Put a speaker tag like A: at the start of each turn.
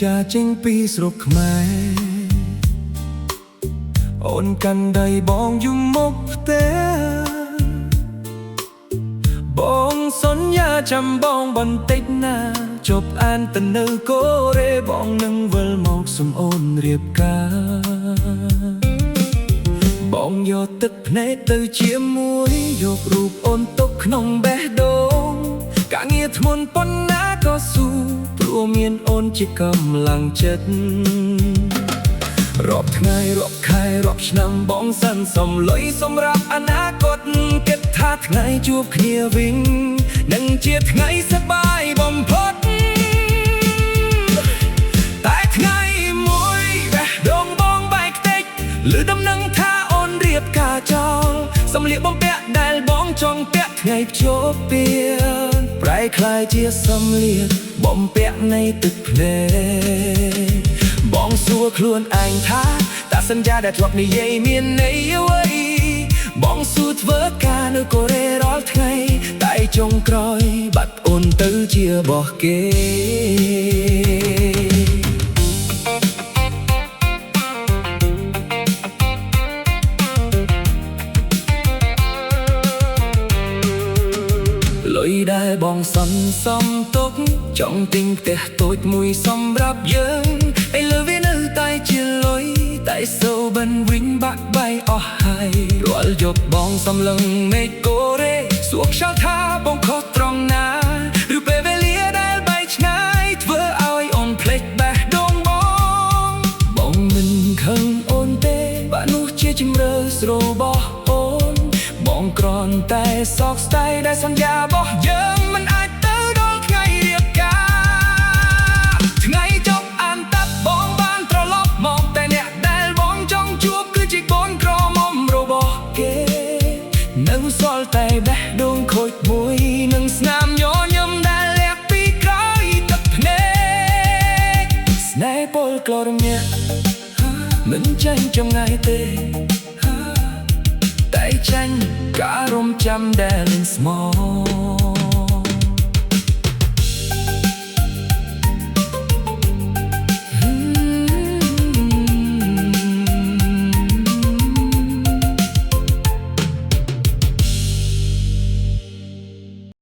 A: ចាចេញពីស្រុកខ្មែរអូនកាន់ដៃបងយំមុខផ្ទះបងសន្យាចាំបងបន្តិចណាជប់អានទៅនៅកូរ៉េបងនឹងវិលមកសុំអូនរៀបការបងយកទឹកភ្នែកទៅជាមួយយករូបអូនទុកក្នុងបេះដូងការងារធ្ងន់ប៉ុណ្ណាក៏ស៊ូព្រោះមានអូនជាកម្លាំងចិត្តរាប់ថ្ងៃរាប់ខែរាប់ឆ្នាំបងសន្សំលុយសម្រាប់អនាគតគិតថាថ្ងៃជួបគ្នាវិញនឹងជាថ្ងៃសប្បាយបំផុតតែថ្ងៃមួយបេះដូងបងបែកខ្ទេចឮដំណឹងថាអូនរៀបការចោលសម្លៀកបំពាក់ដែលបងចង់ពាក់ថ្ងៃភ្ជាប់ពានប្រែคล้ายជាសម្លៀកបំពាក់នៃទឹកភ្នែកបងសួរខ្លួនឯងថាតើសន្យាដែលធ្លាប់និយាយមានន័យអ្វីបងសួរធ្វើការនៅកូរ៉េរាល់ថ្ងៃតែចុងក្រោយបាត់អូនទៅជារបស់គេលុយដែលបងសន្សំទុកចង់ទិញផ្ទះតូចមួយសម្រាប់យើងឥឡូវវានៅតែជាលុយតែសូបិនវិញបាក់បែកអស់ហើយរាល់យប់បងសំឡឹងមេឃកូរ៉េសួរខ្យល់ថាបងខុសត្រង់ណាឬពេលវេលាដែលបែកឆ្ងាយធ្វើឲ្យអូនភ្លេចបេះដូងបងមិនខឹងអូនទេបើនោះជាជំរឿស្រូរបស់អូនបងគ្រាន់តែសោកស្ដាយដែលសន្យារបស់យើងមិនអាចទៅដល់ថ្ងៃរៀបការថ្ងៃចប់អានតាប់បងបានត្រឡប់មកតែអ្នកដែលបងចង់ជួបគឺជាកូនក្រមុំរបស់គេនៅសល់តែបេះដូងខូចមួយនឹងស្នាមញញឹមដែលលះពីក្រោយទឹកភ្នែកស្នេហ៍ពលក្លរញាក់មិនចាញ់ចម្ងាយទេតែចាញ់ការរំចាំដែលស្មោះ